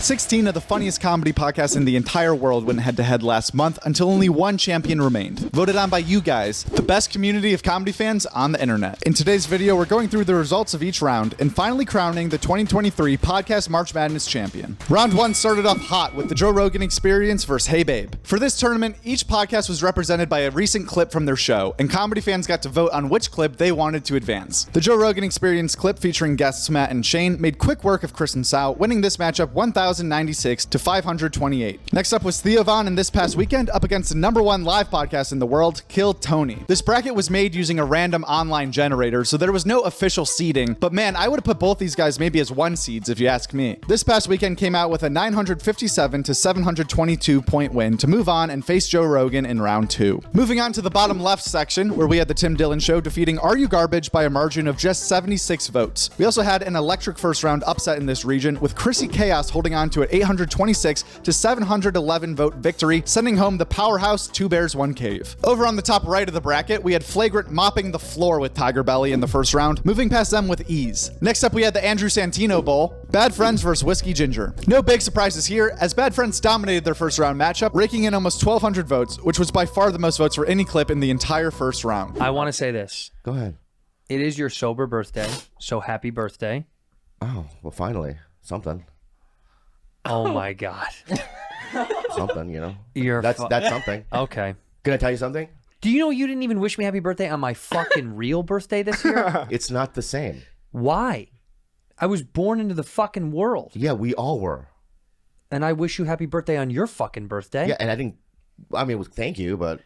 16 of the funniest comedy podcasts in the entire world went head-to-head last month until only one champion remained, voted on by you guys, the best community of comedy fans on the internet. In today's video, we're going through the results of each round and finally crowning the 2023 Podcast March Madness champion. Round 1 started off hot with the Joe Rogan Experience versus Hey Babe. For this tournament, each podcast was represented by a recent clip from their show, and comedy fans got to vote on which clip they wanted to advance. The Joe Rogan Experience clip featuring guests Matt and Shane made quick work of Chris and Sal, winning this matchup 1,096 to 528. Next up was Theo Von in This Past Weekend up against the #1 live podcast in the world, Kill Tony. This bracket was made using a random online generator, so there was no official seeding, but man, I would have put both these guys maybe as 1 seeds if you ask me. This Past Weekend came out with a 957 to 722 point win to move on and face Joe Rogan in round 2. Moving on to the bottom left section, where we had the Tim Dillon Show defeating Are You Garbage by a margin of just 76 votes. We also had an electric first round upset in this region, with Chrissy Chaos holding on to an 826 to 711 vote victory, sending home the powerhouse 2 Bears 1 Cave. Over on the top right of the bracket, we had Flagrant mopping the floor with Tiger Belly in the first round, moving past them with ease. Next up, we had the Andrew Santino Bowl, Bad Friends versus Whiskey Ginger. No big surprises here, as Bad Friends dominated their first round matchup, raking in almost 1,200 votes, which was by far the most votes for any clip in the entire first round. I want to say this. Go ahead. It is your sober birthday, so happy birthday. Oh, well, finally. Something. Oh my God. Something, you know. That's something. Okay. Can I tell you something? Do you know you didn't even wish me happy birthday on my fucking real birthday this year? It's not the same. Why? I was born into the fucking world. Yeah, we all were. And I wish you happy birthday on your fucking birthday. Yeah, and thank you, but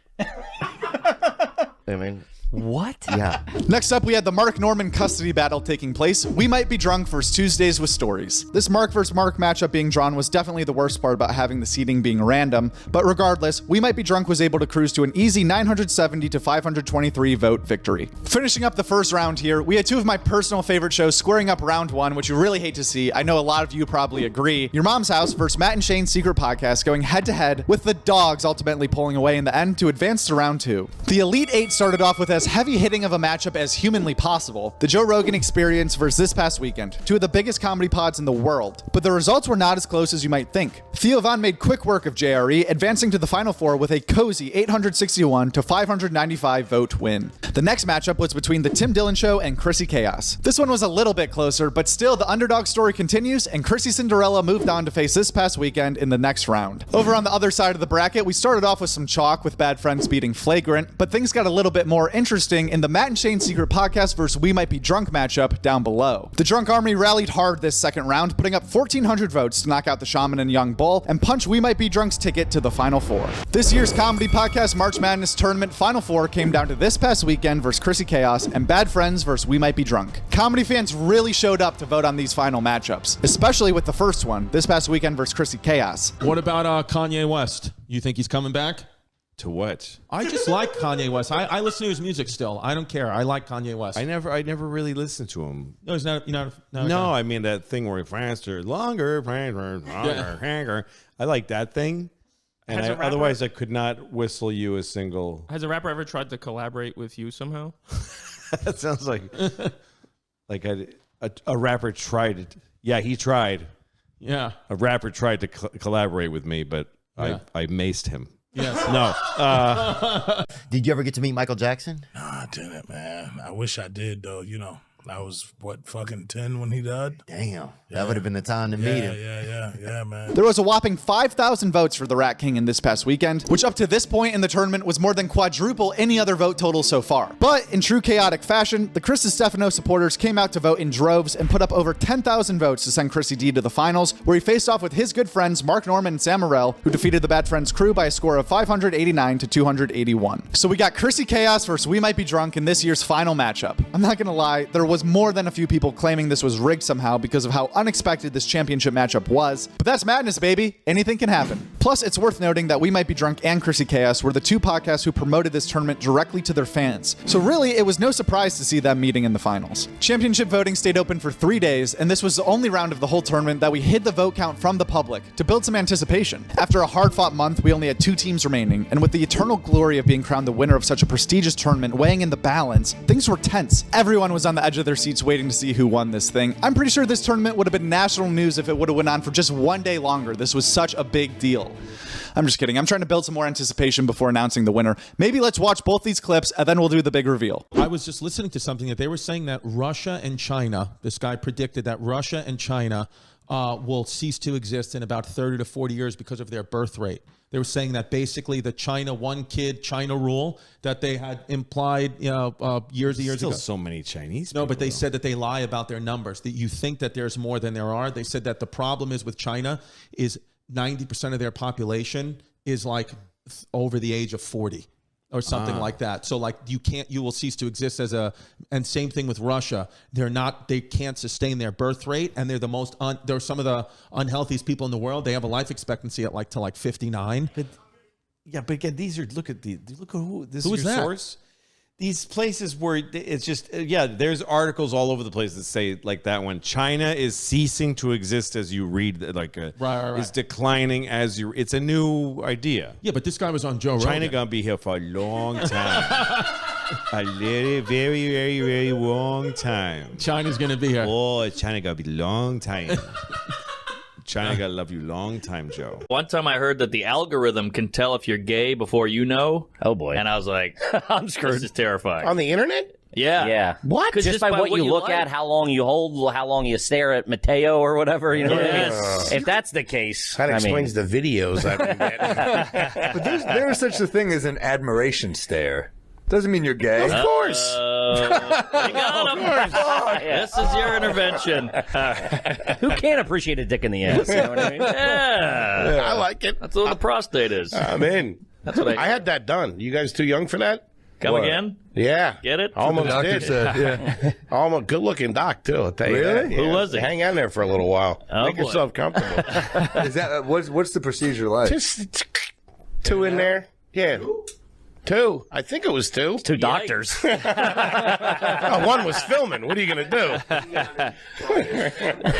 I mean... What? Yeah. Next up, we had the Mark Norman custody battle taking place. We Might Be Drunk versus Tuesdays with Stories. This Mark versus Mark matchup being drawn was definitely the worst part about having the seeding being random, but regardless, We Might Be Drunk was able to cruise to an easy 970 to 523 vote victory. Finishing up the first round here, we had 2 of my personal favorite shows squaring up round 1, which you really hate to see. I know a lot of you probably agree. Your Mom's House versus Matt and Shane's Secret Podcast going head to head, with the dogs ultimately pulling away in the end to advance to round 2. The Elite 8 started off with as heavy hitting of a matchup as humanly possible, the Joe Rogan Experience versus This Past Weekend, 2 of the biggest comedy pods in the world, but the results were not as close as you might think. Theo Von made quick work of JRE, advancing to the final 4 with a cozy 861 to 595 vote win. The next matchup was between the Tim Dillon Show and Chrissy Chaos. This one was a little bit closer, but still the underdog story continues, and Chrissy Cinderella moved on to face This Past Weekend in the next round. Over on the other side of the bracket, we started off with some chalk with Bad Friends beating Flagrant, but things got a little bit more interesting in the Matt and Shane's Secret Podcast versus We Might Be Drunk matchup down below. The Drunk Army rallied hard this second round, putting up 1,400 votes to knock out the Shaman and Young Bull and punch We Might Be Drunk's ticket to the Final 4. This year's Comedy Podcast March Madness Tournament Final 4 came down to This Past Weekend versus Chrissy Chaos and Bad Friends versus We Might Be Drunk. Comedy fans really showed up to vote on these final matchups, especially with the first one, This Past Weekend versus Chrissy Chaos. What about Kanye West? You think he's coming back? To what? I just like Kanye West. I listen to his music still. I don't care. I like Kanye West. I never really listened to him. No, he's not. No, I mean that thing where faster, longer, longer. I like that thing. And otherwise, I could not whistle you a single. Has a rapper ever tried to collaborate with you somehow? That sounds like a rapper tried it. Yeah, he tried. Yeah, a rapper tried to collaborate with me, but yeah. I maced him. Yes. No. Did you ever get to meet Michael Jackson? No, I didn't, man. I wish I did, though. You know, I was, fucking 10 when he died? Damn. That would have been the time to meet him. Yeah, man. There was a whopping 5,000 votes for the Rat King in This Past Weekend, which up to this point in the tournament was more than quadruple any other vote total so far. But in true chaotic fashion, the Chris Stefano supporters came out to vote in droves and put up over 10,000 votes to send Chrissy D to the finals, where he faced off with his good friends Mark Norman and Sam Morrell, who defeated the Bad Friends crew by a score of 589 to 281. So we got Chrissy Chaos versus We Might Be Drunk in this year's final matchup. I'm not gonna lie, there was more than a few people claiming this was rigged somehow because of how unexpected this championship matchup was, but that's madness, baby. Anything can happen. Plus, it's worth noting that We Might Be Drunk and Chrissy Chaos were the two podcasts who promoted this tournament directly to their fans. So really, it was no surprise to see them meeting in the finals. Championship voting stayed open for 3 days, and this was the only round of the whole tournament that we hid the vote count from the public to build some anticipation. After a hard-fought month, we only had 2 teams remaining, and with the eternal glory of being crowned the winner of such a prestigious tournament weighing in the balance, things were tense. Everyone was on the edge of their seats waiting to see who won this thing. I'm pretty sure this tournament would have been national news if it would have went on for just 1 day longer. This was such a big deal. I'm just kidding. I'm trying to build some more anticipation before announcing the winner. Maybe let's watch both these clips and then we'll do the big reveal. I was just listening to something that they were saying that Russia and China, this guy predicted that Russia and China will cease to exist in about 30 to 40 years because of their birth rate. They were saying that basically the China one kid China rule that they had implied, years and years Still ago. so many Chinese. No, but they people, said that they lie about their numbers. That you think that there's more than there are. They said that the problem is with China is 90% of their population is like over the age of 40 or something like that. So like you will cease to exist as and same thing with Russia. They can't sustain their birth rate, and they're they're some of the unhealthiest people in the world. They have a life expectancy at like 59. But again, look at who this Who is is your that? source. These places where it's just there's articles all over the place that say like that one. China is ceasing to exist as you read, Right. is declining as you. It's a new idea. Yeah, but this guy was on Joe Rogan. China gonna be here for a long time. A very, very, very, very long time. China's going to be here. Oh, China gonna be long time. China gotta love you long time, Joe. One time I heard that the algorithm can tell if you're gay before you know. Oh, boy. And I was like, I'm screwed. This is terrifying. On the internet? Yeah. Yeah. What? Just by what you look like. at, how long you hold, how long you stare at Mateo or whatever, you know what I mean? Yes. If that's the case, That explains the videos I've been getting. But there is such a thing as an admiration stare. Doesn't mean you're gay. Of course. You got him. This is your intervention. who can't appreciate a dick in the ass? You know what I mean? Yeah. I like it. That's what the prostate is. I'm in. That's what I had that done. You guys too young for that? Come What? again? Yeah. Get it? Almost The doctor did. said, yeah. Almost good-looking doc too. I'll tell you Really? that. Who was he? Hang on there for a little while. Oh, Make boy. yourself comfortable. Is that what's the procedure like? Just 2 in there. Yeah. 2. I think it was 2. 2 doctors. Oh, 1 was filming. What are you going to do?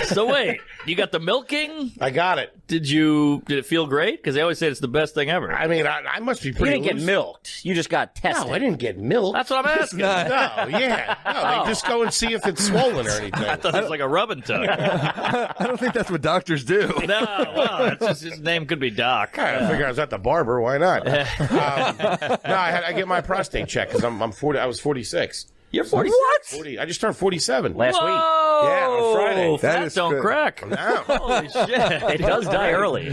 So wait, you got the milking? I got it. Did it feel great? Because they always say it's the best thing ever. I mean, I must be You pretty didn't get loose. milked. You just got tested. No, I didn't get milk. That's what I'm asking. No, yeah. No, they just go and see if it's swollen or anything. I thought it was like a rub and tug. I don't think that's what doctors do. No, well, it's just, his name could be Doc. I figure I was at the barber. Why not? No, I get my prostate checked because I'm 40. I was 46. You're 46? What? 40. I just turned 47. Last week. Yeah, on Friday. That is don't good. crack. No. Holy shit. It does die early.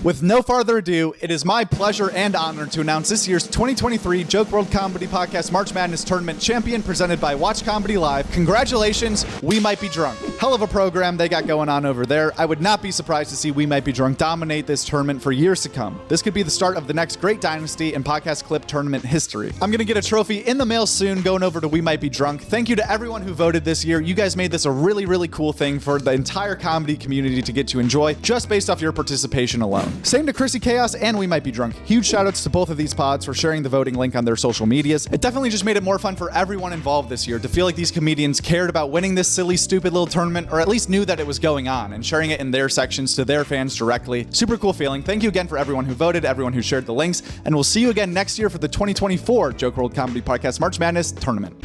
With no further ado, it is my pleasure and honor to announce this year's 2023 Joke World Comedy Podcast March Madness Tournament champion presented by Watch Comedy Live. Congratulations, We Might Be Drunk. Hell of a program they got going on over there. I would not be surprised to see We Might Be Drunk dominate this tournament for years to come. This could be the start of the next great dynasty in podcast clip tournament history. I'm going to get a trophy in the mail soon going over to We Might Be Drunk. Thank you to everyone who voted this year. You guys made this a really, really cool thing for the entire comedy community to get to enjoy just based off your participation alone. Same to Chrissy Chaos and We Might Be Drunk. Huge shout outs to both of these pods for sharing the voting link on their social medias. It definitely just made it more fun for everyone involved this year to feel like these comedians cared about winning this silly, stupid little tournament, or at least knew that it was going on and sharing it in their sections to their fans directly. Super cool feeling. Thank you again for everyone who voted, everyone who shared the links, and we'll see you again next year for the 2024 Joke World Comedy Podcast March Madness Tournament.